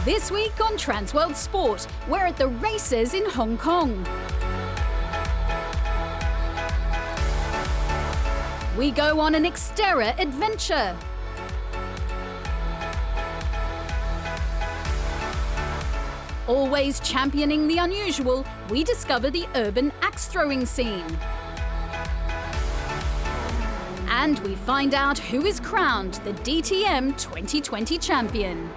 This week on Transworld Sport, we're at the races in Hong Kong. We go on an Xterra adventure. Always championing the unusual, we discover the urban axe throwing scene. And we find out who is crowned the DTM 2020 champion.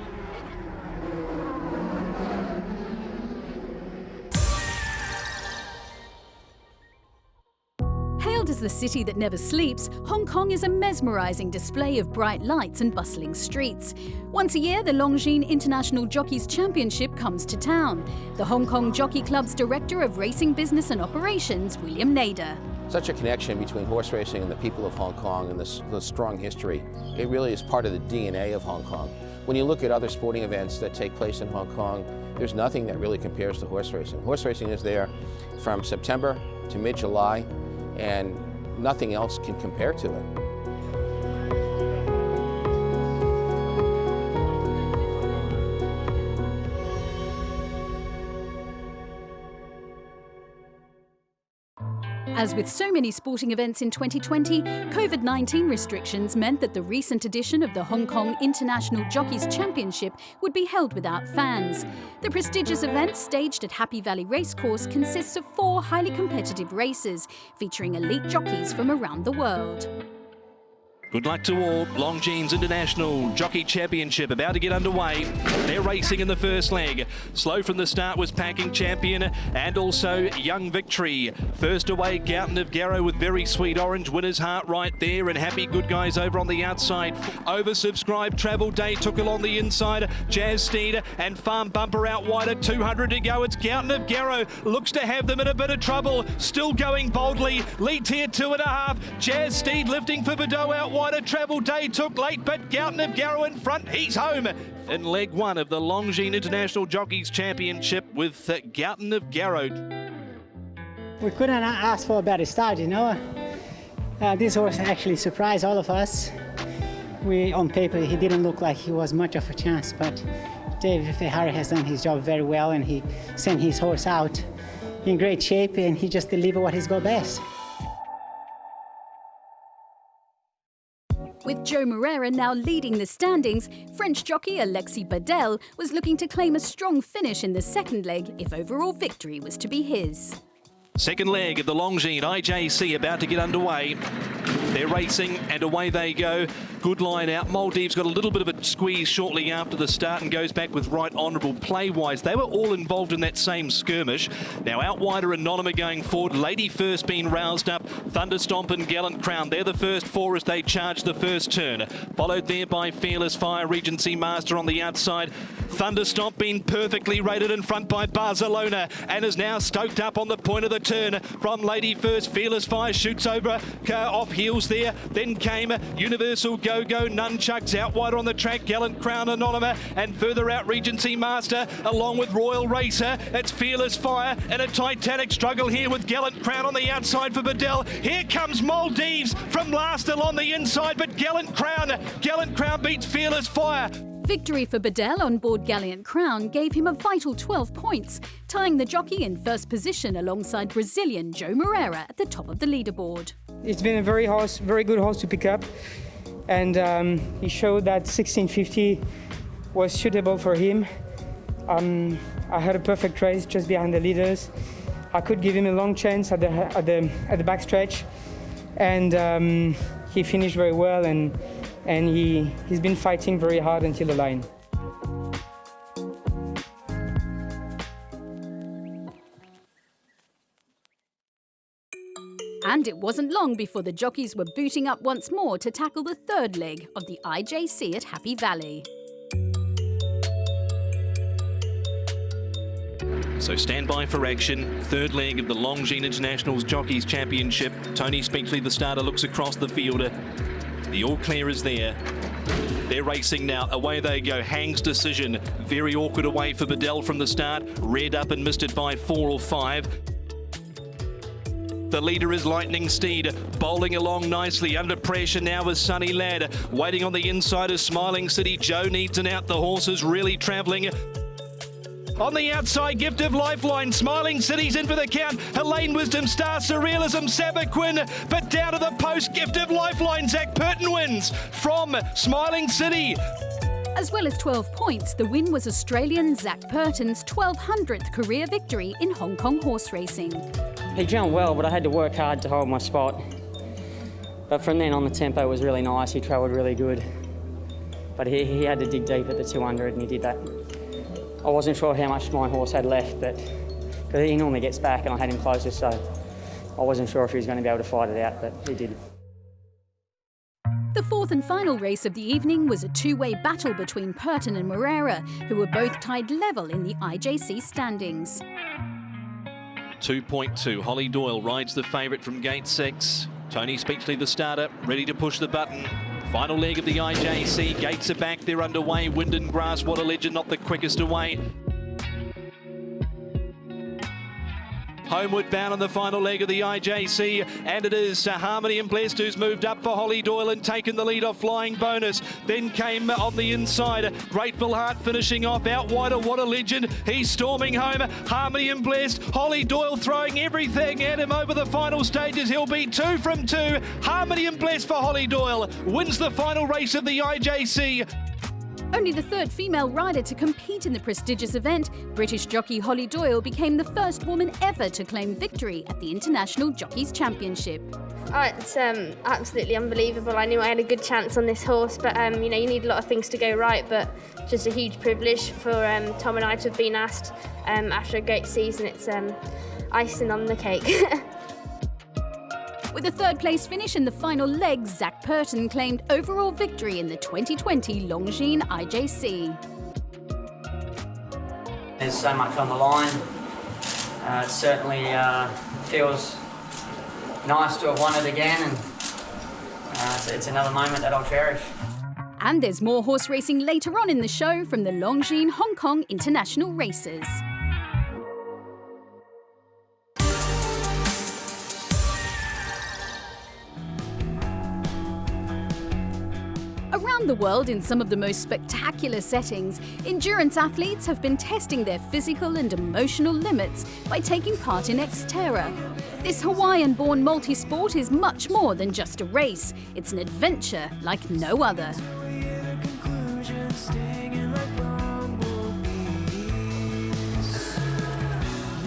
Hailed as the city that never sleeps, Hong Kong is a mesmerising display of bright lights and bustling streets. Once a year, the Longines International Jockeys Championship comes to town. The Hong Kong Jockey Club's Director of Racing Business and Operations, William Nader. Such a connection between horse racing and the people of Hong Kong and the strong history. It really is part of the DNA of Hong Kong. When you look at other sporting events that take place in Hong Kong, there's nothing that really compares to horse racing. Horse racing is there from September to mid-July, and nothing else can compare to it. As with so many sporting events in 2020, COVID-19 restrictions meant that the recent edition of the Hong Kong International Jockeys Championship would be held without fans. The prestigious event, staged at Happy Valley Racecourse, consists of 4 highly competitive races, featuring elite jockeys from around the world. Good luck to all. Longines International Jockey Championship about to get underway. They're racing in the first leg. Slow from the start was Packing Champion and also Young Victory. First away, Gouten of Garrow with Very Sweet Orange. Winner's Heart right there, and Happy Good Guys over on the outside. Oversubscribed Travel Day took along the inside. Jazz Steed and Farm Bumper out wider. 200 to go. It's Gouten of Garrow. Looks to have them in a bit of trouble. Still going boldly. Leads here 2.5. Jazz Steed lifting for Bordeaux out wider. Travel Day took late, but Gouten of Garrow in front. He's home in leg 1 of the Longines International Jockeys Championship with Gouten of Garrow. We couldn't ask for a better start, you know. This horse actually surprised all of us. On paper, he didn't look like he was much of a chance, but David Ferrari has done his job very well, and he sent his horse out in great shape, and he just delivered what he's got best. With Joe Moreira now leading the standings, French jockey Alexis Badel was looking to claim a strong finish in the second leg if overall victory was to be his. Second leg of the Longines IJC about to get underway. They're racing and away they go. Good line out. Maldives got a little bit of a squeeze shortly after the start and goes back with Right Honourable play-wise. They were all involved in that same skirmish. Now out wider Anonyma going forward. Lady First being roused up. Thunderstomp and Gallant Crown. They're the first 4 as they charge the first turn. Followed there by Fearless Fire, Regency Master on the outside. Thunderstomp being perfectly rated in front by Barcelona and is now stoked up on the point of the turn from Lady First. Fearless Fire shoots over off heels there. Then came Universal Go-Go, Nunchucks out wider on the track, Gallant Crown, Anonyma, and further out Regency Master along with Royal Racer. It's Fearless Fire and a titanic struggle here with Gallant Crown on the outside for Badel. Here comes Maldives from last along the inside, but Gallant Crown beats Fearless Fire. Victory for Badel on board Gallant Crown gave him a vital 12 points, tying the jockey in first position alongside Brazilian Joe Moreira at the top of the leaderboard. It's been a very good horse to pick up, and he showed that 1650 was suitable for him. I had a perfect race just behind the leaders. I could give him a long chance at the backstretch, and he finished very well, and he's been fighting very hard until the line. And it wasn't long before the jockeys were booting up once more to tackle the third leg of the IJC at Happy Valley. So stand by for action. Third leg of the Longines Internationals Jockeys Championship. Tony Speechley, the starter, looks across the field. The all clear is there. They're racing now. Away they go. Hang's Decision. Very awkward away for Badel from the start. Reared up and missed it by 4 or 5. The leader is Lightning Steed, bowling along nicely. Under pressure now is Sunny Lad. Waiting on the inside is Smiling City. Joe needs an out. The horse is really travelling. On the outside, Gift of Lifeline. Smiling City's in for the count. Helene Wisdom, Star Surrealism, Sabaquin. But down to the post, Gift of Lifeline. Zach Purton wins from Smiling City. As well as 12 points, the win was Australian Zach Purton's 1200th career victory in Hong Kong horse racing. He jumped well, but I had to work hard to hold my spot. But from then on, the tempo was really nice. He travelled really good. But he had to dig deep at the 200, and he did that. I wasn't sure how much my horse had left, but because he normally gets back, and I had him closer, so I wasn't sure if he was going to be able to fight it out, but he did. The fourth and final race of the evening was a two-way battle between Purton and Moreira, who were both tied level in the IJC standings. 2.2, Holly Doyle rides the favourite from gate 6. Tony Speechley, the starter, ready to push the button. Final leg of the IJC, gates are back, they're underway. Wind and Grass, What a Legend, not the quickest away. Homeward bound on the final leg of the IJC, and it is Harmony and Blessed who's moved up for Holly Doyle and taken the lead off Flying Bonus. Then came on the inside, Grateful Heart finishing off out wider, What a Legend. He's storming home, Harmony and Blessed. Holly Doyle throwing everything at him over the final stages. He'll be 2 from 2. Harmony and Blessed for Holly Doyle wins the final race of the IJC. Only the third female rider to compete in the prestigious event, British jockey Holly Doyle became the first woman ever to claim victory at the International Jockeys Championship. Oh, it's absolutely unbelievable. I knew I had a good chance on this horse, but you need a lot of things to go right, but just a huge privilege for Tom and I to have been asked after a great season. It's icing on the cake. With a third place finish in the final leg, Zach Purton claimed overall victory in the 2020 Longines IJC. There's so much on the line. It certainly feels nice to have won it again, and it's another moment that I'll cherish. And there's more horse racing later on in the show from the Longines Hong Kong International Races. Around the world, in some of the most spectacular settings, endurance athletes have been testing their physical and emotional limits by taking part in Xterra. This Hawaiian-born multi-sport is much more than just a race. It's an adventure like no other.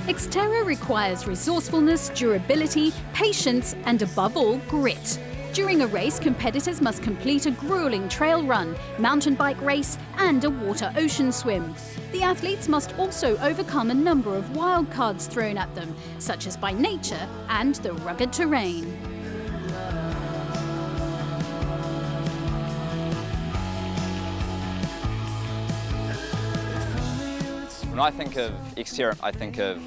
Xterra requires resourcefulness, durability, patience, and above all, grit. During a race, competitors must complete a grueling trail run, mountain bike race, and a water-ocean swim. The athletes must also overcome a number of wild cards thrown at them, such as by nature and the rugged terrain. When I think of Xterra, I think of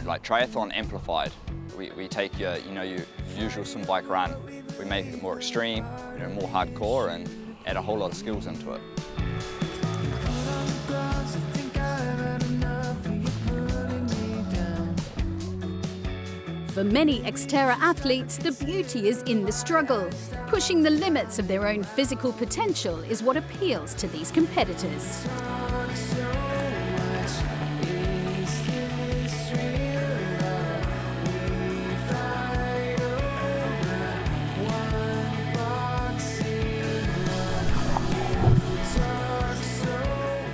like triathlon amplified. We take your usual swim bike run, we make it more extreme, more hardcore, and add a whole lot of skills into it. For many Xterra athletes, the beauty is in the struggle. Pushing the limits of their own physical potential is what appeals to these competitors.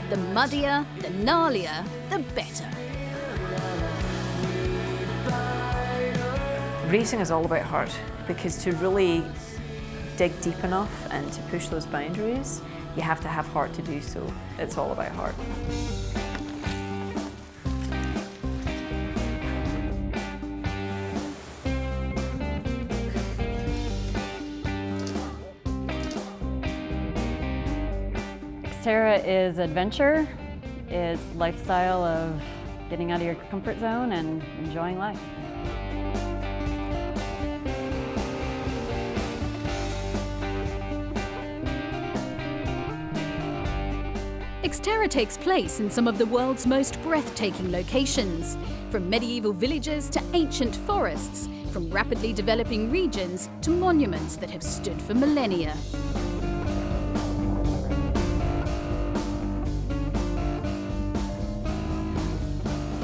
The muddier, the gnarlier, the better. Racing is all about heart, because to really dig deep enough and to push those boundaries, you have to have heart to do so. It's all about heart. Xterra is adventure, is lifestyle of getting out of your comfort zone and enjoying life. Xterra takes place in some of the world's most breathtaking locations, from medieval villages to ancient forests, from rapidly developing regions to monuments that have stood for millennia.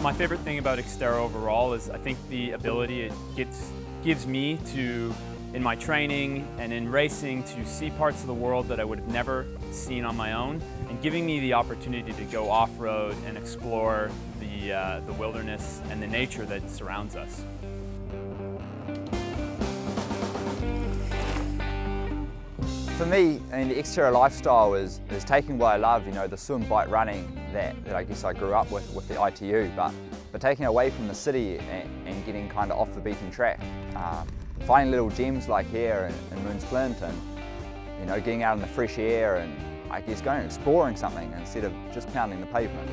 My favorite thing about Xterra overall is I think the ability it gives me to, in my training and in racing, to see parts of the world that I would have never seen on my own, and giving me the opportunity to go off-road and explore the wilderness and the nature that surrounds us. For me, I mean, the Xterra lifestyle is taking what I love, you know, the swim, bike, running that I guess I grew up with the ITU, but taking away from the city and getting kind of off the beaten track. Finding little gems like here in Moon's Flint, and you know, getting out in the fresh air and I guess going and exploring something instead of just pounding the pavement.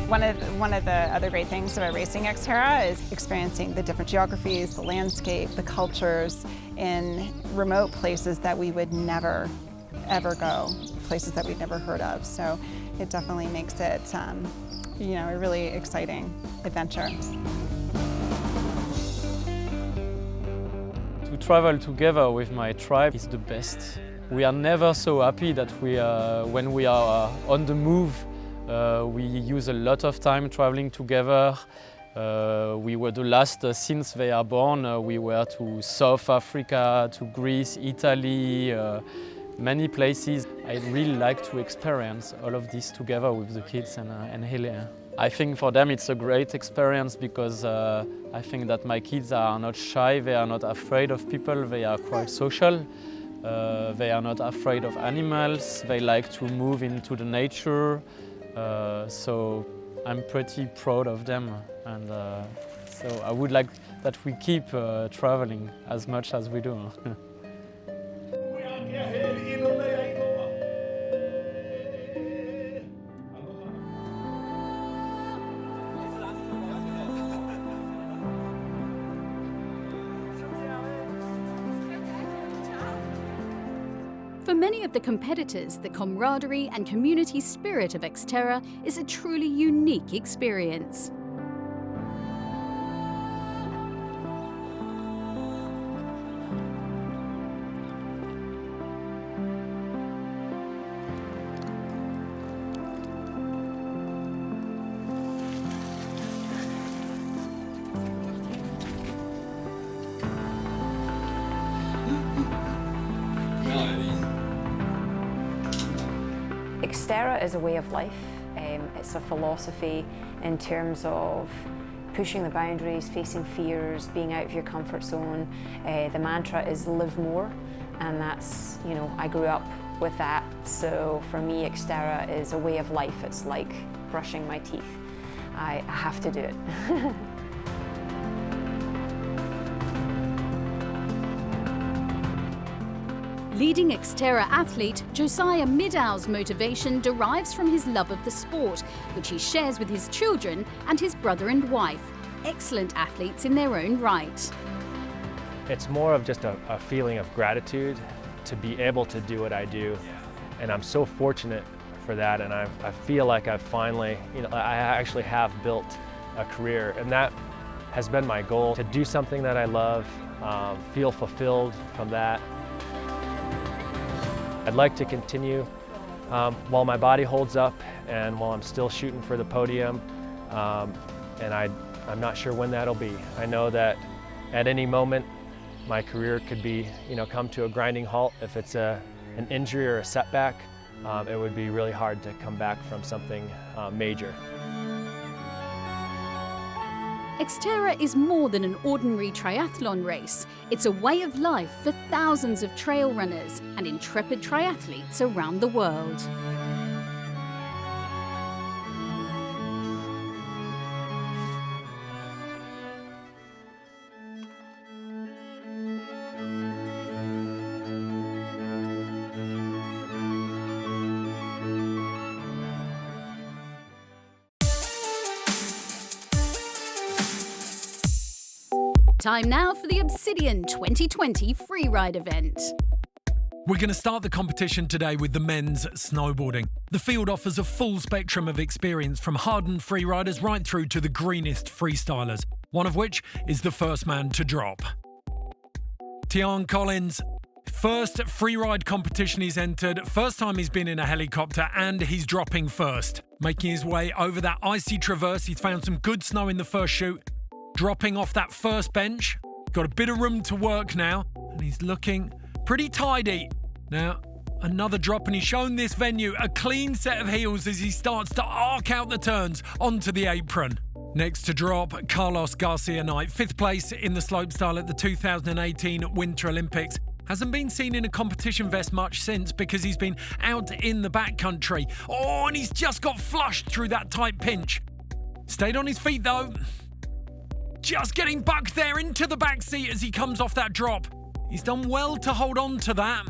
One of the other great things about racing Xterra is experiencing the different geographies, the landscape, the cultures in remote places that we would never ever go, places that we've never heard of. So it definitely makes it you know, a really exciting adventure. To travel together with my tribe is the best. We are never so happy that when we are on the move. We use a lot of time traveling together. We were the last, since they are born, we were to South Africa, to Greece, Italy, many places. I really like to experience all of this together with the kids and Hele. I think for them it's a great experience because I think that my kids are not shy, they are not afraid of people, they are quite social. They are not afraid of animals, they like to move into the nature. So I'm pretty proud of them, and so I would like that we keep traveling as much as we do. For many of the competitors, the camaraderie and community spirit of Xterra is a truly unique experience. Xterra is a way of life. It's a philosophy in terms of pushing the boundaries, facing fears, being out of your comfort zone. The mantra is live more, and that's, you know, I grew up with that. So for me, Xterra is a way of life. It's like brushing my teeth. I have to do it. Leading Xterra athlete Josiah Midow's motivation derives from his love of the sport, which he shares with his children and his brother and wife, excellent athletes in their own right. It's more of just a feeling of gratitude to be able to do what I do, and I'm so fortunate for that, and I feel like I've finally, you know, I actually have built a career, and that has been my goal, to do something that I love, feel fulfilled from that. I'd like to continue while my body holds up and while I'm still shooting for the podium, and I'm not sure when that'll be. I know that at any moment my career could be, you know, come to a grinding halt. If it's an injury or a setback, it would be really hard to come back from something major. Xterra is more than an ordinary triathlon race. It's a way of life for thousands of trail runners and intrepid triathletes around the world. Time now for the Obsidian 2020 Freeride event. We're going to start the competition today with the men's snowboarding. The field offers a full spectrum of experience from hardened freeriders right through to the greenest freestylers, one of which is the first man to drop. Tian Collins First freeride competition he's entered, first time he's been in a helicopter, and he's dropping first. Making his way over that icy traverse, he's found some good snow in the first chute. Dropping off that first bench, got a bit of room to work now, and he's looking pretty tidy. Now, another drop, and he's shown this venue a clean set of heels as he starts to arc out the turns onto the apron. Next to drop, Carlos Garcia Knight, 5th place in the slopestyle at the 2018 Winter Olympics. Hasn't been seen in a competition vest much since because he's been out in the backcountry. Oh, and he's just got flushed through that tight pinch. Stayed on his feet though. Just getting bucked there into the back seat as he comes off that drop. He's done well to hold on to that.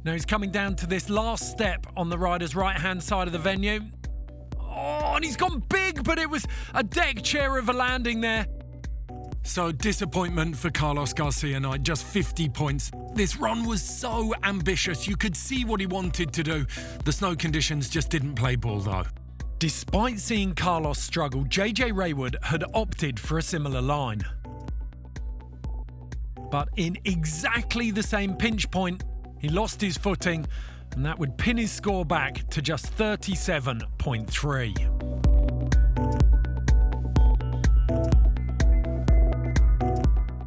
Now he's coming down to this last step on the rider's right-hand side of the venue. Oh, and he's gone big, but it was a deck chair of a landing there. So disappointment for Carlos Garcia Knight, just 50 points. This run was so ambitious, you could see what he wanted to do. The snow conditions just didn't play ball though. Despite seeing Carlos struggle, JJ Raywood had opted for a similar line. But in exactly the same pinch point, he lost his footing, and that would pin his score back to just 37.3.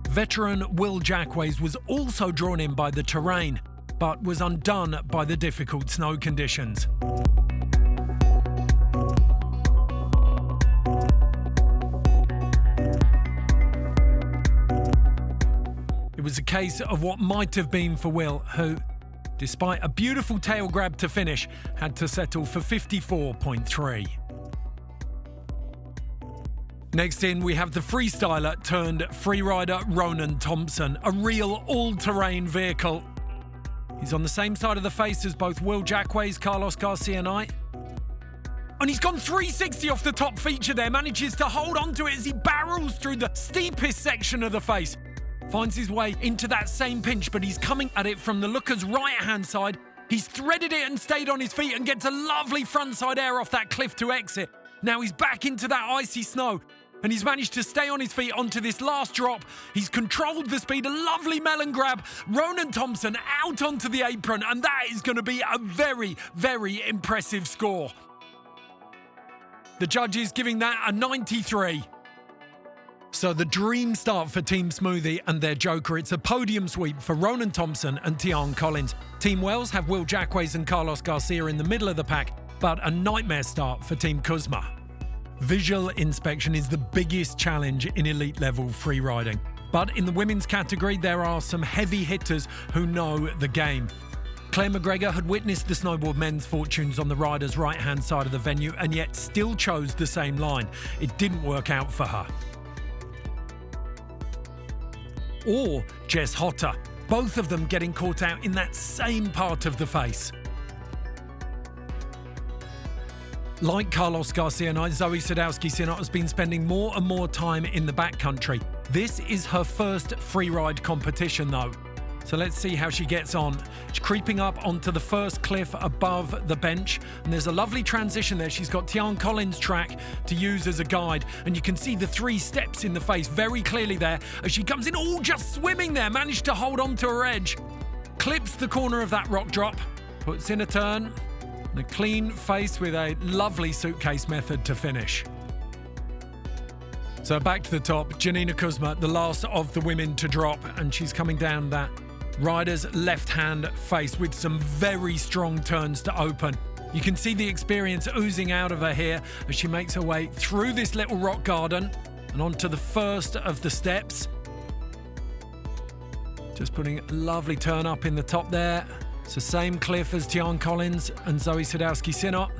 Veteran Will Jackways was also drawn in by the terrain, but was undone by the difficult snow conditions. It was a case of what might have been for Will, who, despite a beautiful tail grab to finish, had to settle for 54.3. Next in, we have the freestyler turned freerider Ronan Thompson, a real all-terrain vehicle. He's on the same side of the face as both Will Jackways, Carlos Garcia Knight. And he's gone 360 off the top feature there, manages to hold on to it as he barrels through the steepest section of the face. Finds his way into that same pinch, but he's coming at it from the looker's right-hand side. He's threaded it and stayed on his feet and gets a lovely frontside air off that cliff to exit. Now he's back into that icy snow, and he's managed to stay on his feet onto this last drop. He's controlled the speed, a lovely melon grab. Ronan Thompson out onto the apron, and that is going to be a very, very impressive score. The judges giving that a 93. So the dream start for Team Smoothie and their joker. It's a podium sweep for Ronan Thompson and Tian Collins. Team Wells have Will Jackways and Carlos Garcia in the middle of the pack, but a nightmare start for Team Kuzma. Visual inspection is the biggest challenge in elite level freeriding. But in the women's category, there are some heavy hitters who know the game. Claire McGregor had witnessed the snowboard men's fortunes on the rider's right-hand side of the venue and yet still chose the same line. It didn't work out for her. Or Jess Hotter, both of them getting caught out in that same part of the face. Like Carlos Garcia Knight, Zoe Sadowski-Synnott has been spending more and more time in the backcountry. This is her first freeride competition though. So let's see how she gets on. She's creeping up onto the first cliff above the bench, and there's a lovely transition there. She's got Tian Collins' track to use as a guide, and you can see the 3 steps in the face very clearly there as she comes in all just swimming there, managed to hold on to her edge. Clips the corner of that rock drop, puts in a turn, and a clean face with a lovely suitcase method to finish. So back to the top, Janina Kuzma, the last of the women to drop, and she's coming down that rider's left-hand face with some very strong turns to open. You can see the experience oozing out of her here as she makes her way through this little rock garden and onto the first of the steps. Just putting a lovely turn up in the top there. It's the same cliff as Tian Collins and Zoe Sadowski-Synnott.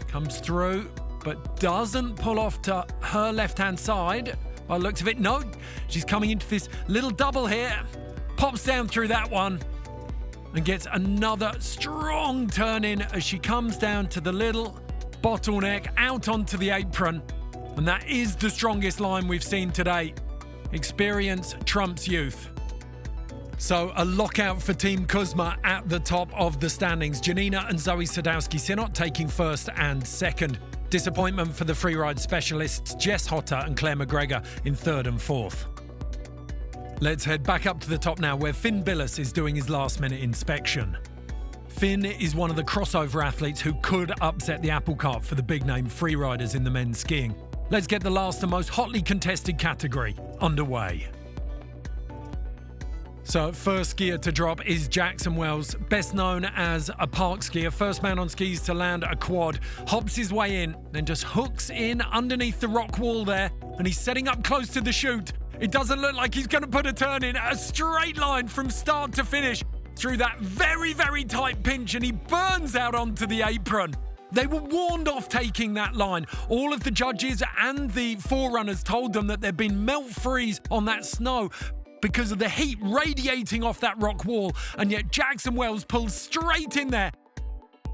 Comes through, but doesn't pull off to her left-hand side. By the looks of it, no. She's coming into this little double here. Pops down through that one and gets another strong turn in as she comes down to the little bottleneck out onto the apron. And that is the strongest line we've seen today. Experience trumps youth. So a lockout for Team Kuzma at the top of the standings. Janina and Zoe Sadowski-Synnott taking first and second. Disappointment for the freeride specialists Jess Hotter and Claire McGregor in third and fourth. Let's head back up to the top now, where Finn Bilous is doing his last-minute inspection. Finn is one of the crossover athletes who could upset the apple cart for the big-name freeriders in the men's skiing. Let's get the last and most hotly contested category underway. So first skier to drop is Jackson Wells, best known as a park skier. First man on skis to land a quad, hops his way in, then just hooks in underneath the rock wall there, and he's setting up close to the chute. It doesn't look like he's going to put a turn in. A straight line from start to finish through that very, very tight pinch, and he burns out onto the apron. They were warned off taking that line. All of the judges and the forerunners told them that there'd been melt freeze on that snow because of the heat radiating off that rock wall, and yet Jackson Wells pulls straight in there.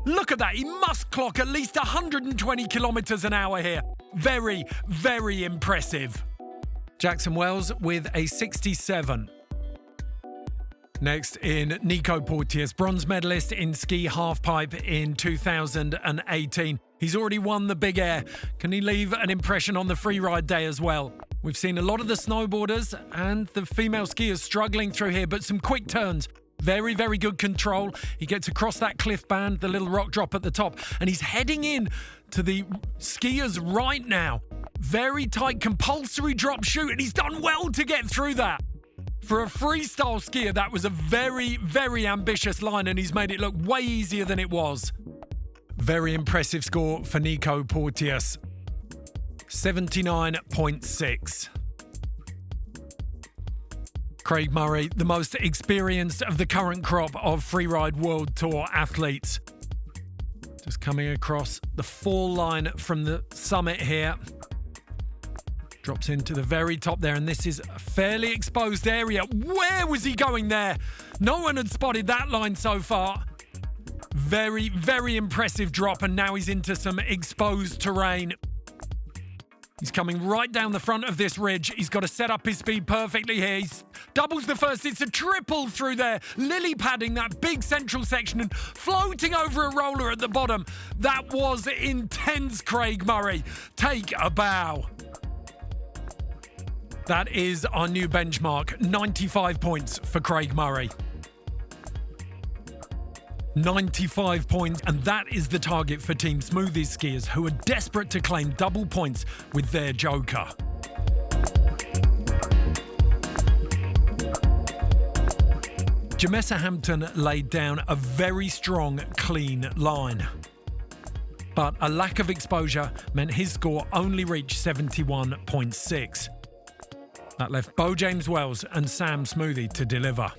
Look at that. He must clock at least 120 kilometers an hour here. Very, very impressive. Jackson Wells with a 67. Next in Nico Porteous, bronze medalist in ski halfpipe in 2018. He's already won the Big Air. Can he leave an impression on the freeride day as well? We've seen a lot of the snowboarders and the female skiers struggling through here, but some quick turns. Very, very good control. He gets across that cliff band, the little rock drop at the top, and he's heading in to the skiers right now. Very tight, compulsory drop chute, and he's done well to get through that. For a freestyle skier, that was a very, very ambitious line, and he's made it look way easier than it was. Very impressive score for Nico Porteous. 79.6. Craig Murray, the most experienced of the current crop of Freeride World Tour athletes. Just coming across the fall line from the summit here. Drops into the very top there, and this is a fairly exposed area. Where was he going there? No one had spotted that line so far. Very, very impressive drop, and now he's into some exposed terrain. He's coming right down the front of this ridge. He's got to set up his speed perfectly here. He doubles the first. It's a triple through there. Lily padding that big central section and floating over a roller at the bottom. That was intense, Craig Murray. Take a bow. That is our new benchmark. 95 points for Craig Murray. 95 points, and that is the target for Team Smoothies skiers, who are desperate to claim double points with their joker. Jamessa Hampton laid down a very strong, clean line. But a lack of exposure meant his score only reached 71.6. That left Bo James Wells and Sam Smoothie to deliver.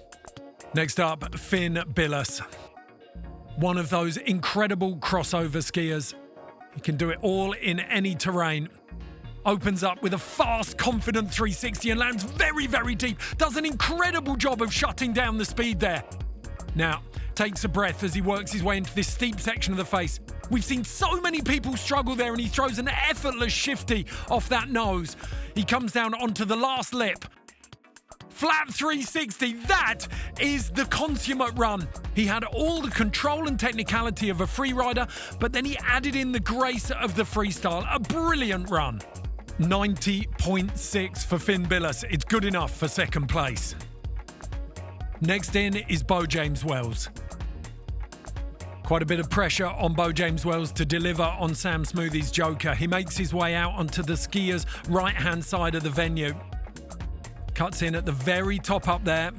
Next up, Finn Bilous. One of those incredible crossover skiers. He can do it all in any terrain. Opens up with a fast, confident 360 and lands very, very deep. Does an incredible job of shutting down the speed there. Now, takes a breath as he works his way into this steep section of the face. We've seen so many people struggle there, and he throws an effortless shifty off that nose. He comes down onto the last lip. Flat 360, that is the consummate run. He had all the control and technicality of a freerider, but then he added in the grace of the freestyle. A brilliant run. 90.6 for Finn Bilous. It's good enough for second place. Next in is Bo James Wells. Quite a bit of pressure on Bo James Wells to deliver on Sam Smoothie's joker. He makes his way out onto the skiers' right-hand side of the venue. Cuts in at the very top up there.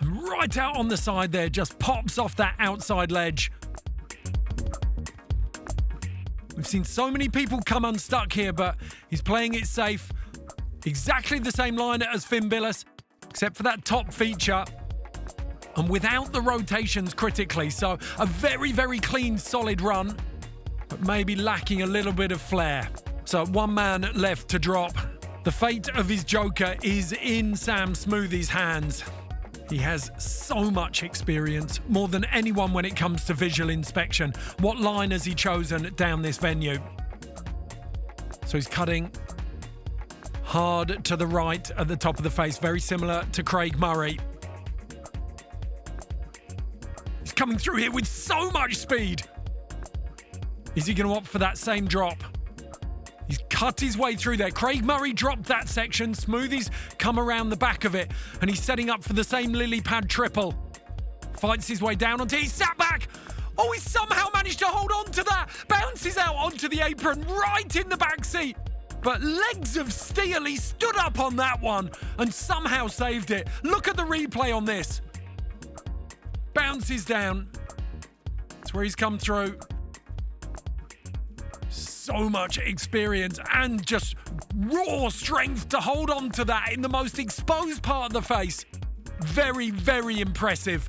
And right out on the side there, just pops off that outside ledge. We've seen so many people come unstuck here, but he's playing it safe. Exactly the same line as Finn Bilous, except for that top feature. And without the rotations critically, so a very, very clean, solid run, but maybe lacking a little bit of flair. So one man left to drop. The fate of his joker is in Sam Smoothie's hands. He has so much experience, more than anyone when it comes to visual inspection. What line has he chosen down this venue? So he's cutting hard to the right at the top of the face, very similar to Craig Murray. He's coming through here with so much speed. Is he going to opt for that same drop? He's cut his way through there. Craig Murray dropped that section. Smoothie's come around the back of it, and he's setting up for the same lily pad triple. Fights his way down onto, he sat back. Oh, he somehow managed to hold on to that. Bounces out onto the apron, right in the back seat. But legs of steel, he stood up on that one and somehow saved it. Look at the replay on this. Bounces down. That's where he's come through. So much experience and just raw strength to hold on to that in the most exposed part of the face. Very, very impressive.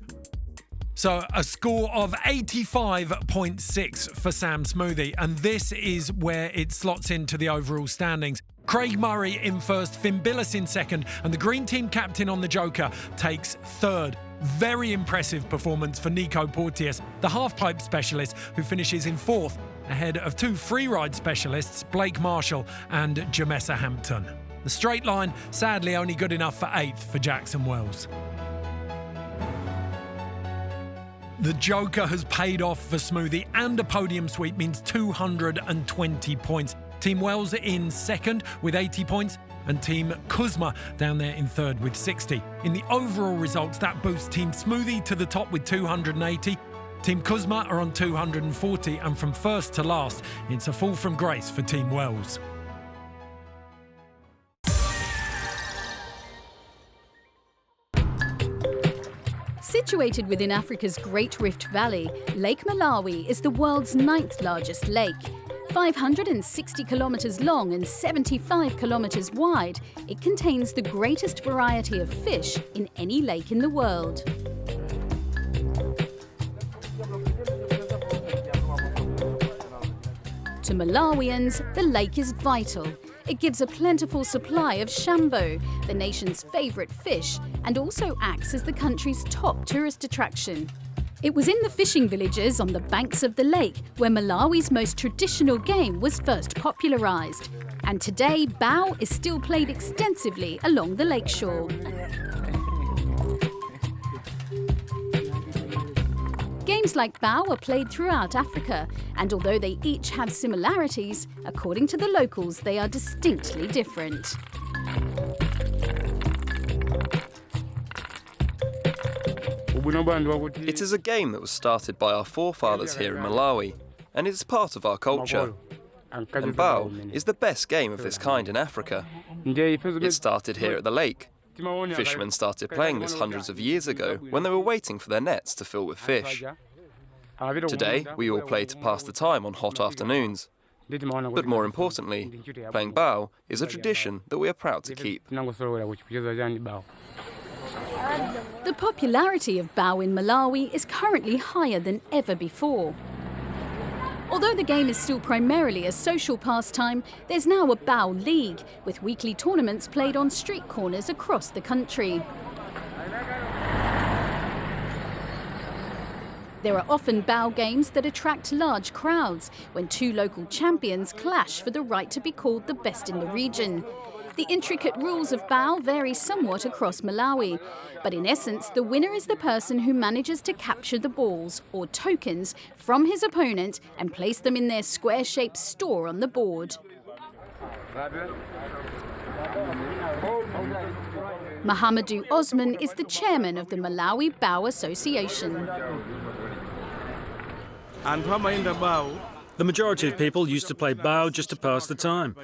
So a score of 85.6 for Sam Smoothie, and this is where it slots into the overall standings. Craig Murray in first, Finn Billis in second, and the Green Team captain on the Joker takes third. Very impressive performance for Nico Porteous, the half-pipe specialist, who finishes in fourth, ahead of two freeride specialists, Blake Marshall and Jamessa Hampton. The straight line, sadly only good enough for eighth for Jackson Wells. The Joker has paid off for Smoothie, and a podium sweep means 220 points. Team Wells in second with 80 points, and Team Kuzma down there in third with 60. In the overall results, that boosts Team Smoothie to the top with 280. Team Kuzma are on 240, and from first to last, it's a fall from grace for Team Wells. Situated within Africa's Great Rift Valley, Lake Malawi is the world's 9th largest lake. 560 kilometres long and 75 kilometres wide, it contains the greatest variety of fish in any lake in the world. To Malawians, the lake is vital. It gives a plentiful supply of shambo, the nation's favourite fish, and also acts as the country's top tourist attraction. It was in the fishing villages on the banks of the lake where Malawi's most traditional game was first popularised. And today, Bao is still played extensively along the lakeshore. Games like Bao are played throughout Africa, and although they each have similarities, according to the locals, they are distinctly different. It is a game that was started by our forefathers here in Malawi, and it is part of our culture. And Bao is the best game of this kind in Africa. It started here at the lake. Fishermen started playing this hundreds of years ago when they were waiting for their nets to fill with fish. Today, we all play to pass the time on hot afternoons. But more importantly, playing Bao is a tradition that we are proud to keep. The popularity of Bao in Malawi is currently higher than ever before. Although the game is still primarily a social pastime, there's now a Bao League, with weekly tournaments played on street corners across the country. There are often Bao games that attract large crowds, when two local champions clash for the right to be called the best in the region. The intricate rules of Bao vary somewhat across Malawi, but in essence, the winner is the person who manages to capture the balls, or tokens, from his opponent and place them in their square-shaped store on the board. Mahamadou Osman is the chairman of the Malawi Bao Association. The majority of people used to play Bao just to pass the time,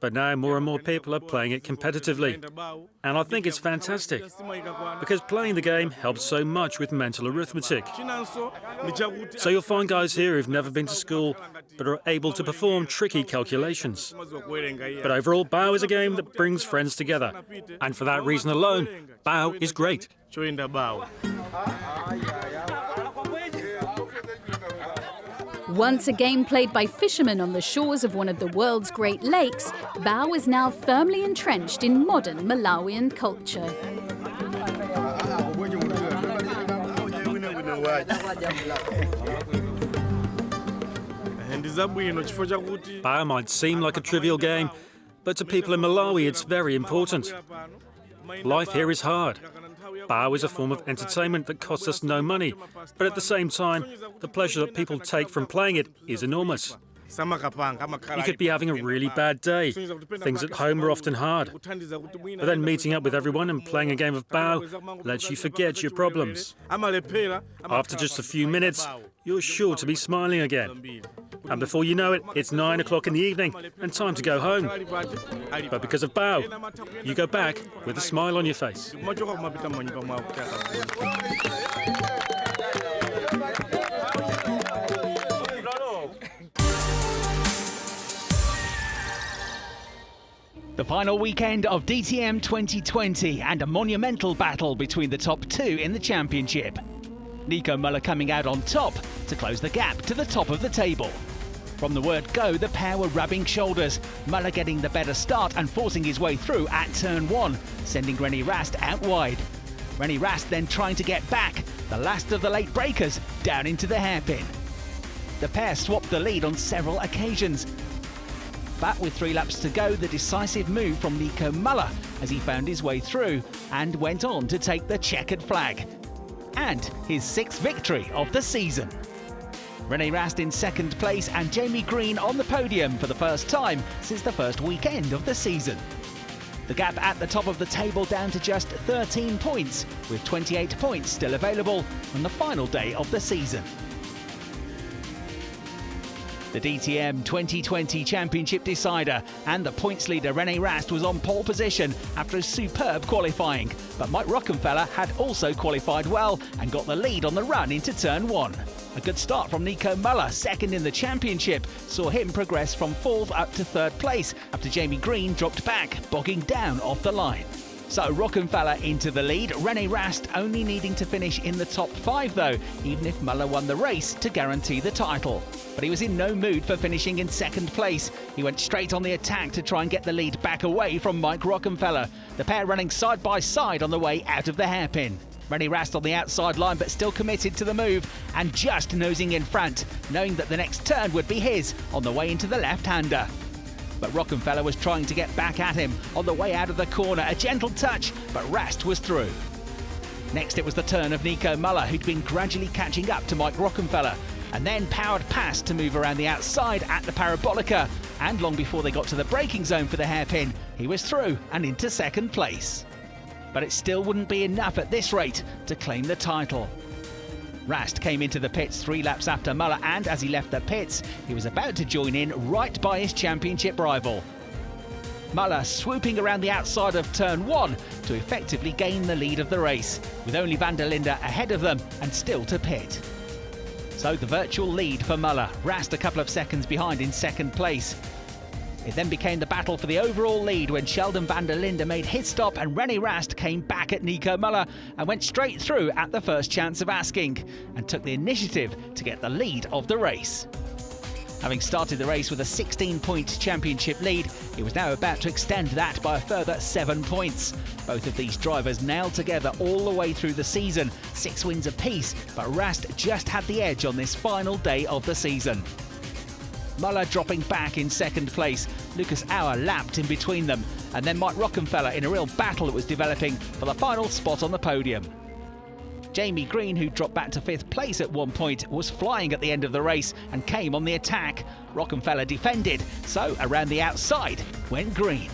but now more and more people are playing it competitively. And I think it's fantastic, because playing the game helps so much with mental arithmetic. So you'll find guys here who've never been to school, but are able to perform tricky calculations. But overall, Bao is a game that brings friends together, and for that reason alone, Bao is great. Once a game played by fishermen on the shores of one of the world's Great Lakes, Bao is now firmly entrenched in modern Malawian culture. Bao might seem like a trivial game, but to people in Malawi it's very important. Life here is hard. Bao is a form of entertainment that costs us no money, but at the same time, the pleasure that people take from playing it is enormous. You could be having a really bad day. Things at home are often hard. But then meeting up with everyone and playing a game of Bao lets you forget your problems. After just a few minutes, you're sure to be smiling again. And before you know it, it's 9 o'clock in the evening and time to go home. But because of Bao, you go back with a smile on your face. The final weekend of DTM 2020 and a monumental battle between the top two in the championship. Nico Müller coming out on top to close the gap to the top of the table. From the word go, the pair were rubbing shoulders, Müller getting the better start and forcing his way through at turn 1, sending René Rast out wide. René Rast then trying to get back, the last of the late breakers, down into the hairpin. The pair swapped the lead on several occasions, but with 3 laps to go, the decisive move from Nico Müller as he found his way through and went on to take the checkered flag. And his 6th victory of the season. René Rast in 2nd place and Jamie Green on the podium for the first time since the first weekend of the season. The gap at the top of the table down to just 13 points, with 28 points still available on the final day of the season. The DTM 2020 Championship decider and the points leader René Rast was on pole position after a superb qualifying, but Mike Rockenfeller had also qualified well and got the lead on the run into turn 1. A good start from Nico Müller, 2nd in the championship, saw him progress from 4th up to 3rd place after Jamie Green dropped back, bogging down off the line. So Rockenfeller into the lead, René Rast only needing to finish in the top 5 though, even if Müller won the race to guarantee the title. But he was in no mood for finishing in 2nd place. He went straight on the attack to try and get the lead back away from Mike Rockenfeller, the pair running side by side on the way out of the hairpin. René Rast on the outside line but still committed to the move and just nosing in front, knowing that the next turn would be his on the way into the left-hander. But Rockenfeller was trying to get back at him on the way out of the corner. A gentle touch, but Rast was through. Next it was the turn of Nico Müller, who'd been gradually catching up to Mike Rockenfeller, and then powered past to move around the outside at the Parabolica. And long before they got to the braking zone for the hairpin, he was through and into 2nd place. But it still wouldn't be enough at this rate to claim the title. Rast came into the pits 3 laps after Müller, and as he left the pits, he was about to join in right by his championship rival. Müller swooping around the outside of turn 1 to effectively gain the lead of the race, with only van der Linde ahead of them and still to pit. So the virtual lead for Müller, Rast a couple of seconds behind in 2nd place. It then became the battle for the overall lead when Sheldon van der Linde made his stop and René Rast came back at Nico Müller and went straight through at the first chance of asking and took the initiative to get the lead of the race. Having started the race with a 16-point championship lead, he was now about to extend that by a further 7 points. Both of these drivers nailed together all the way through the season, 6 wins apiece, but Rast just had the edge on this final day of the season. Müller dropping back in 2nd place. Lucas Auer lapped in between them, and then Mike Rockenfeller in a real battle that was developing for the final spot on the podium. Jamie Green, who dropped back to 5th place at one point, was flying at the end of the race and came on the attack. Rockenfeller defended, so around the outside went Green.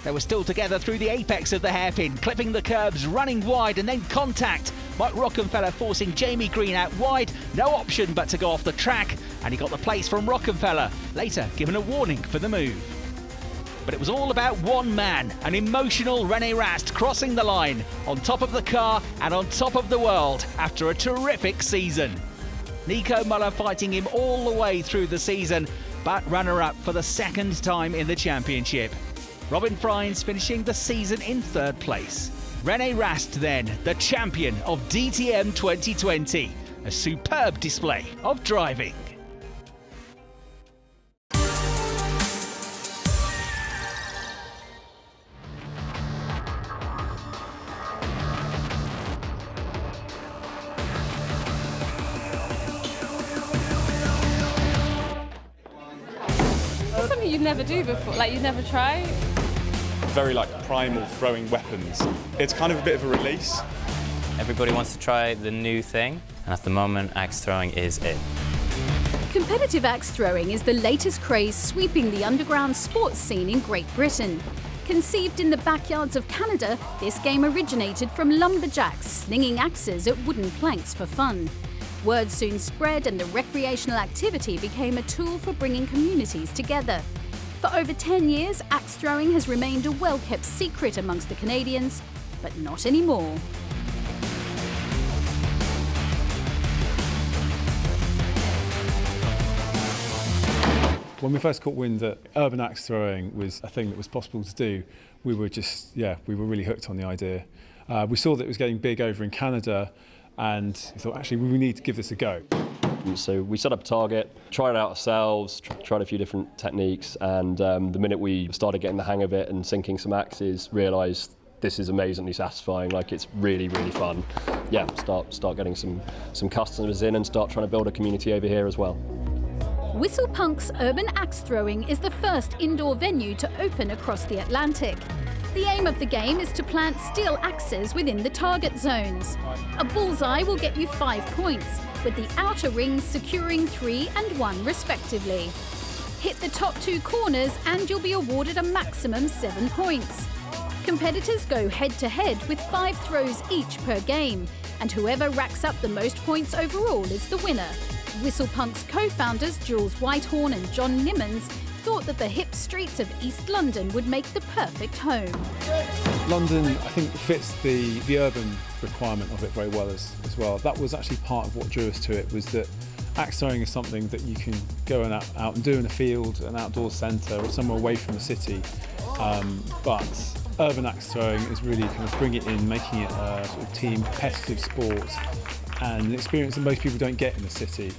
They were still together through the apex of the hairpin, clipping the curbs, running wide and then contact. Mike Rockenfeller forcing Jamie Green out wide, no option but to go off the track, and he got the place from Rockenfeller, later given a warning for the move. But it was all about one man, an emotional René Rast crossing the line, on top of the car and on top of the world after a terrific season. Nico Müller fighting him all the way through the season, but runner-up for the 2nd time in the championship. Robin Freins finishing the season in 3rd place. René Rast then, the champion of DTM 2020. A superb display of driving. It's something you'd never do before, like you'd never try. Very primal throwing weapons. It's kind of a bit of a release. Everybody wants to try the new thing, and at the moment axe throwing is it. Competitive axe throwing is the latest craze sweeping the underground sports scene in Great Britain. Conceived in the backyards of Canada, this game originated from lumberjacks slinging axes at wooden planks for fun. Word soon spread and the recreational activity became a tool for bringing communities together. For over 10 years, axe throwing has remained a well-kept secret amongst the Canadians, but not anymore. When we first caught wind that urban axe throwing was a thing that was possible to do, we were really hooked on the idea. We saw that it was getting big over in Canada and we thought, actually, we need to give this a go. So we set up a target, tried it out ourselves, tried a few different techniques, and the minute we started getting the hang of it and sinking some axes, realised this is amazingly satisfying, like it's really, really fun. Yeah, start getting some customers in and start trying to build a community over here as well. Whistlepunk's Urban Axe Throwing is the first indoor venue to open across the Atlantic. The aim of the game is to plant steel axes within the target zones. A bullseye will get you 5 points, with the outer rings securing 3 and 1 respectively. Hit the top 2 corners and you'll be awarded a maximum 7 points. Competitors go head-to-head with 5 throws each per game, and whoever racks up the most points overall is the winner. Whistlepunk's co-founders Jules Whitehorn and John Nimmons thought that the hip streets of East London would make the perfect home. London, I think, fits the urban requirement of it very well as well. That was actually part of what drew us to it, was that axe throwing is something that you can go out and do in a field, an outdoor centre, or somewhere away from the city. But urban axe throwing is really kind of bring it in, making it a sort of team competitive sport, and an experience that most people don't get in the city.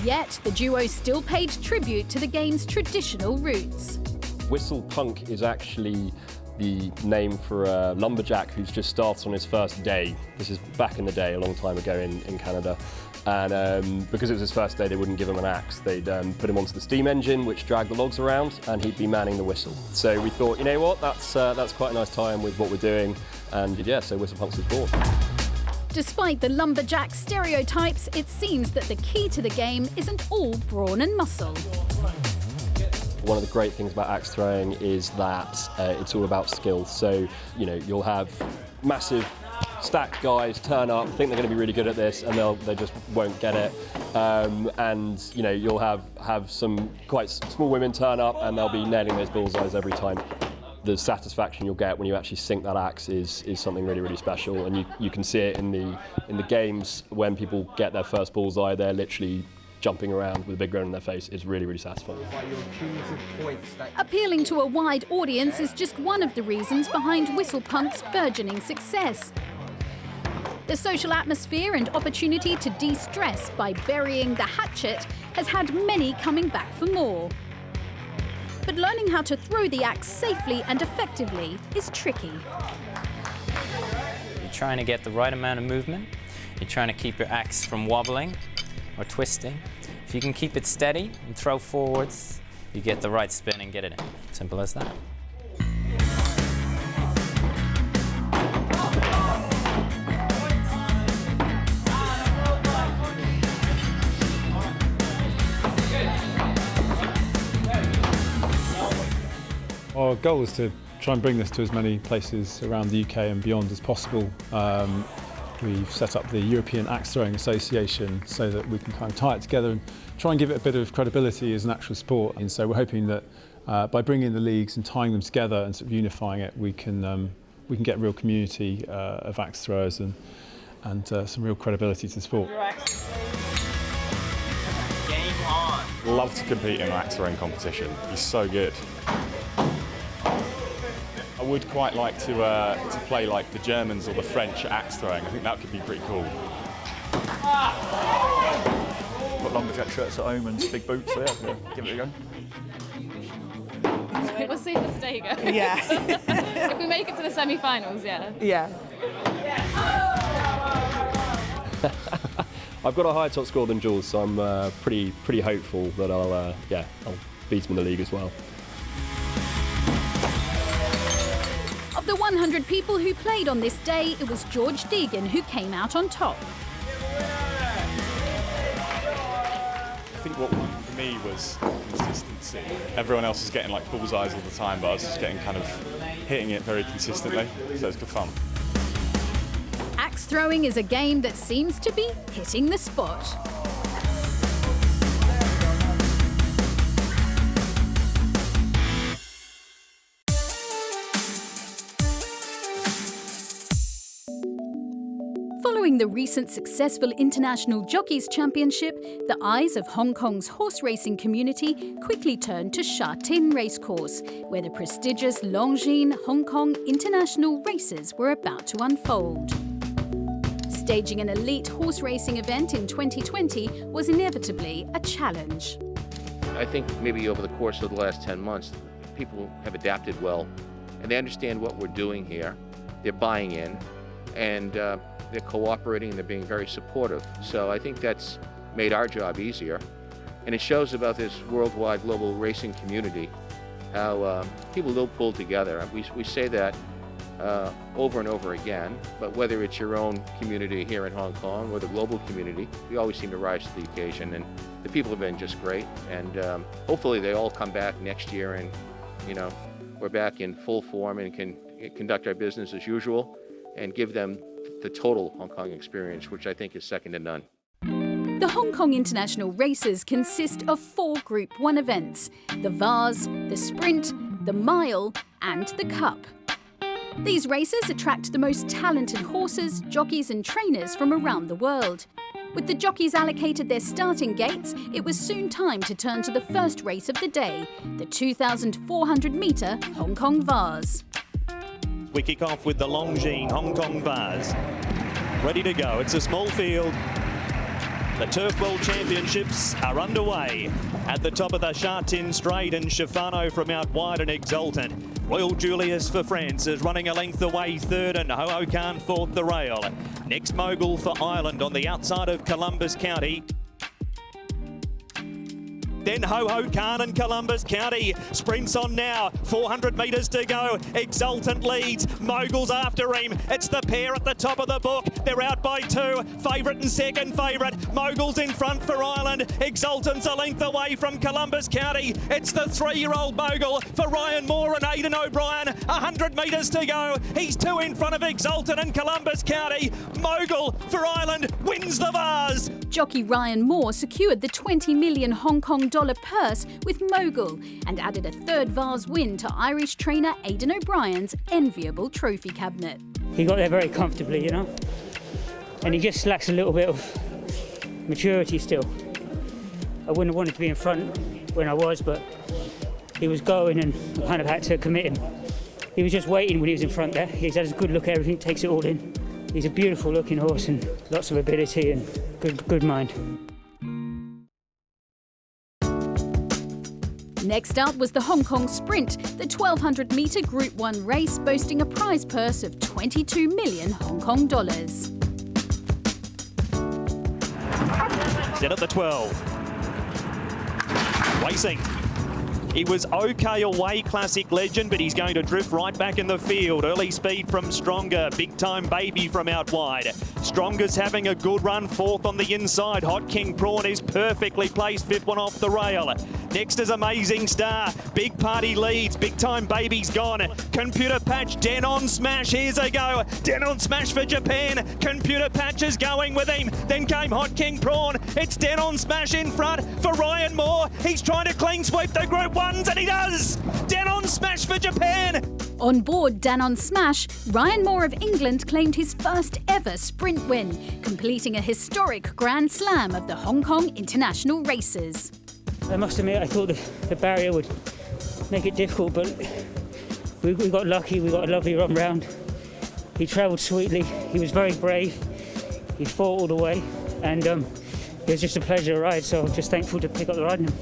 Yet, the duo still paid tribute to the game's traditional roots. Whistlepunk is actually the name for a lumberjack who's just started on his first day. This is back in the day, a long time ago in Canada. And because it was his first day, they wouldn't give him an axe. They'd put him onto the steam engine, which dragged the logs around, and he'd be manning the whistle. So we thought, you know what, that's quite a nice tie-in with what we're doing. And yeah, so Whistlepunks was born. Despite the lumberjack stereotypes, it seems that the key to the game isn't all brawn and muscle. One of the great things about axe throwing is that it's all about skill. So, you know, you'll have massive stacked guys turn up, think they're going to be really good at this, and they just won't get it. And you know, you'll have some quite small women turn up, and they'll be nailing those bullseyes every time. The satisfaction you'll get when you actually sink that axe is something really, really special, and you can see it in the games when people get their first bullseye. They're literally jumping around with a big grin on their face. Is really, really satisfying. Appealing to a wide audience is just one of the reasons behind Whistlepunk's burgeoning success. The social atmosphere and opportunity to de-stress by burying the hatchet has had many coming back for more. But learning how to throw the axe safely and effectively is tricky. You're trying to get the right amount of movement. You're trying to keep your axe from wobbling or twisting. If you can keep it steady and throw forwards, you get the right spin and get it in. Simple as that. Our goal is to try and bring this to as many places around the UK and beyond as possible. We've set up the European Axe Throwing Association so that we can kind of tie it together and try and give it a bit of credibility as an actual sport. And so we're hoping that by bringing the leagues and tying them together and sort of unifying it, we can get a real community of axe throwers and some real credibility to the sport. Game on. Love to compete in an axe throwing competition. He's so good. I would quite like to play like the Germans or the French at axe throwing. I think that could be pretty cool. Got lumberjack shirts at home and big boots, so yeah, give it a go. We'll see if today goes. Yeah. If we make it to the semi-finals, yeah. Yeah. I've got a higher top score than Jules, so I'm pretty hopeful that I'll beat him in the league as well. Of the 100 people who played on this day, it was George Deegan who came out on top. for me was consistency. Everyone else was getting like bullseyes all the time, but I was just getting kind of hitting it very consistently, so it's good fun. Axe throwing is a game that seems to be hitting the spot. Following the recent successful International Jockeys Championship, the eyes of Hong Kong's horse racing community quickly turned to Sha Tin Racecourse, where the prestigious Longines Hong Kong International Races were about to unfold. Staging an elite horse racing event in 2020 was inevitably a challenge. I think maybe over the course of the last 10 months, people have adapted well, and they understand what we're doing here. They're buying in, and they're cooperating, they're being very supportive. So I think that's made our job easier. And it shows about this worldwide global racing community, how people will pull together. We say that over and over again, but whether it's your own community here in Hong Kong or the global community, we always seem to rise to the occasion. And the people have been just great. And hopefully they all come back next year and, you know, we're back in full form and can conduct our business as usual and give them the total Hong Kong experience, which I think is second to none. The Hong Kong International Races consist of 4 Group 1 events: the Vase, the Sprint, the Mile and the Cup. These races attract the most talented horses, jockeys and trainers from around the world. With the jockeys allocated their starting gates, it was soon time to turn to the first race of the day, the 2,400-metre Hong Kong Vase. We kick off with the Longines Hong Kong Vase. Ready to go. It's a small field. The Turf World Championships are underway. At the top of the Sha Tin Straight, and Schifano from out wide and Exultant. Royal Julius for France is running a length away third, and Ho Ho Khan fourth the rail. Next Mogul for Ireland on the outside of Columbus County. Then Ho Ho Khan and Columbus County. Sprints on now, 400 metres to go. Exultant leads, Mogul's after him. It's the pair at the top of the book. They're out by 2, favourite and second favourite. Mogul's in front for Ireland. Exultant's a length away from Columbus County. It's the 3-year-old Mogul for Ryan Moore and Aidan O'Brien. 100 metres to go. He's 2 in front of Exultant and Columbus County. Mogul for Ireland wins the Vase. Jockey Ryan Moore secured the $20 million Hong Kong purse with Mogul and added a third Vase win to Irish trainer Aidan O'Brien's enviable trophy cabinet. He got there very comfortably, you know, and he just lacks a little bit of maturity still. I wouldn't have wanted to be in front when I was, but he was going and I kind of had to commit him. He was just waiting when he was in front there. He's had a good look at everything, takes it all in. He's a beautiful looking horse and lots of ability and good mind. Next up was the Hong Kong Sprint, the 1,200-metre Group 1 race boasting a prize purse of 22 million Hong Kong dollars. Set at the 12. Racing. He was okay away, Classic Legend, but he's going to drift right back in the field. Early speed from Stronger, Big Time Baby from out wide. Stronger's having a good run, 4th on the inside. Hot King Prawn is perfectly placed, 5th one off the rail. Next is Amazing Star. Big Party leads, Big Time Baby's gone. Computer Patch, Denon Smash, here's a go. Denon Smash for Japan. Computer Patch is going with him. Then came Hot King Prawn. It's Denon Smash in front for Ryan Moore. He's trying to clean sweep the Group 1s, and he does! Denon Smash for Japan! On board Denon Smash, Ryan Moore of England claimed his first ever sprint win, completing a historic Grand Slam of the Hong Kong International Races. I must admit, I thought the barrier would make it difficult, but we got lucky, we got a lovely run round. He travelled sweetly, he was very brave, he fought all the way, and it was just a pleasure to ride, so I'm just thankful to pick up the riding.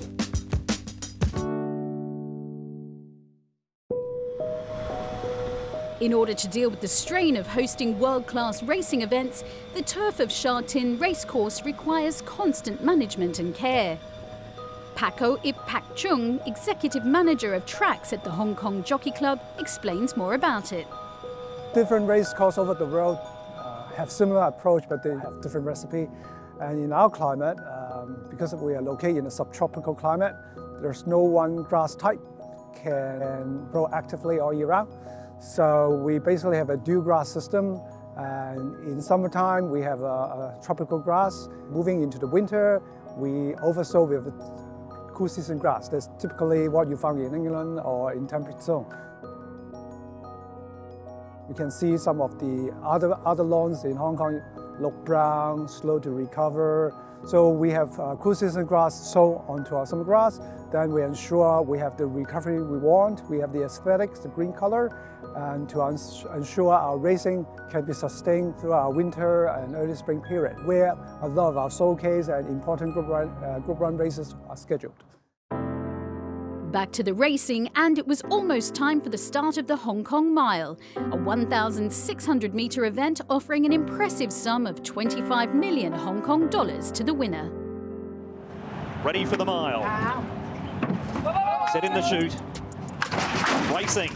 In order to deal with the strain of hosting world-class racing events, the turf of Sha Tin Racecourse requires constant management and care. Paco Ip Pak Chung, executive manager of tracks at the Hong Kong Jockey Club, explains more about it. Different race courses over the world have similar approach, but they have different recipe. And in our climate, because we are located in a subtropical climate, there's no one grass type can grow actively all year round. So we basically have a dual grass system. And in summertime, we have a tropical grass. Moving into the winter, we oversow with cool season grass. That's typically what you find in England or in temperate zone. You can see some of the other lawns in Hong Kong look brown, slow to recover. So we have cool season grass sown onto our summer grass. Then we ensure we have the recovery we want. We have the aesthetics, the green color, and to ensure our racing can be sustained through our winter and early spring period, where a lot of our showcase and important group run races are scheduled. Back to the racing, and it was almost time for the start of the Hong Kong Mile, a 1,600-metre event offering an impressive sum of 25 million Hong Kong dollars to the winner. Ready for the mile. Set in the chute. Racing.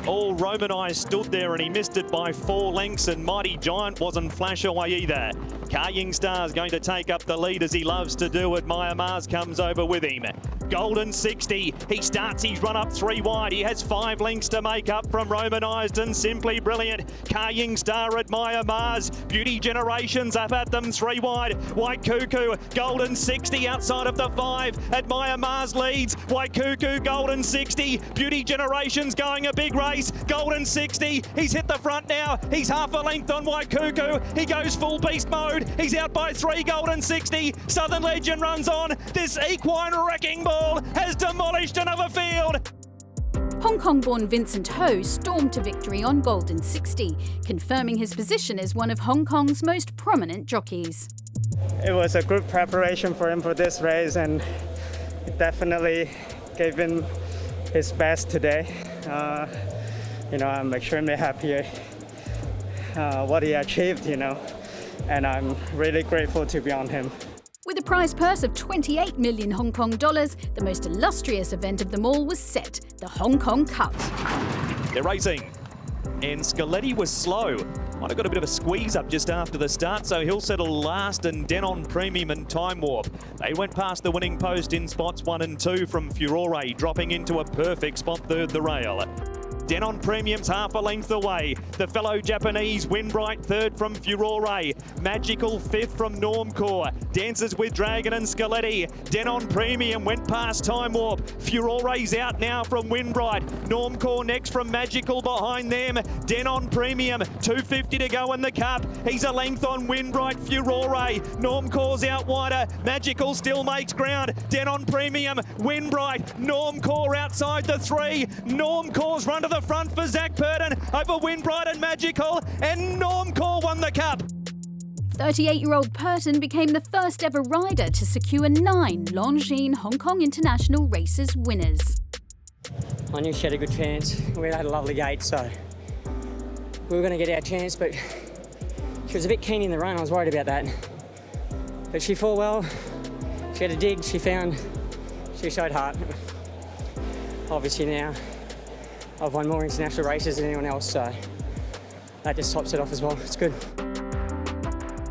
All Roman eyes stood there and he missed it by 4 lengths, and Mighty Giant wasn't flash away either. Ka Ying Star's going to take up the lead as he loves to do it. Maya Mars comes over with him. Golden 60, he starts his run up 3 wide. He has 5 lengths to make up from Romanized and Simply Brilliant. Ka Ying Star at Maya Mars. Beauty Generations up at them 3 wide. White Cuckoo, Golden 60 outside of the 5. At Maya Mars leads. White Cuckoo, Golden 60. Beauty Generations going a big race. Golden 60, he's hit the front now. He's half a length on White Cuckoo. He goes full beast mode. He's out by 3, Golden 60. Southern Legend runs on. This equine wrecking ball has demolished another field. Hong Kong-born Vincent Ho stormed to victory on Golden 60, confirming his position as one of Hong Kong's most prominent jockeys. It was a good preparation for him for this race, and it definitely gave him his best today. I'm extremely happy what he achieved, and I'm really grateful to be on him. With a prize purse of 28 million Hong Kong dollars, the most illustrious event of them all was set, the Hong Kong Cup. They're racing, and Scaletti was slow. Might have got a bit of a squeeze up just after the start, so he'll settle last, and Denon Premium and Time Warp. They went past the winning post in spots 1 and 2 from Furore, dropping into a perfect spot 3rd the rail. Denon Premium's half a length away. The fellow Japanese Windbright 3rd from Furore. Magical 5th from Normcore. Dances with Dragon and Scaletti. Denon Premium went past Time Warp. Furore's out now from Windbright. Normcore next from Magical behind them. Denon Premium, 250 to go in the cup. He's a length on Windbright, Furore. Normcore's out wider. Magical still makes ground. Denon Premium, Windbright, Normcore outside the 3. Normcore's run to the front for Zach Purton over Windbright and Magical, and Normcore won the cup. 38-year-old Purton became the first ever rider to secure 9 Longines Hong Kong International Races winners. I knew she had a good chance. We had a lovely gate, so we were going to get our chance, but she was a bit keen in the run. I was worried about that. But she fought well. She had a dig. She showed heart. Obviously now I've won more international races than anyone else, so that just tops it off as well. It's good.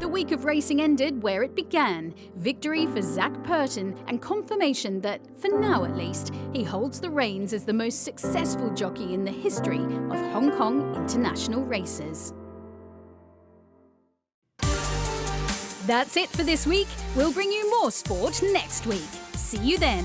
The week of racing ended where it began. Victory for Zach Purton and confirmation that, for now at least, he holds the reins as the most successful jockey in the history of Hong Kong international races. That's it for this week. We'll bring you more sport next week. See you then.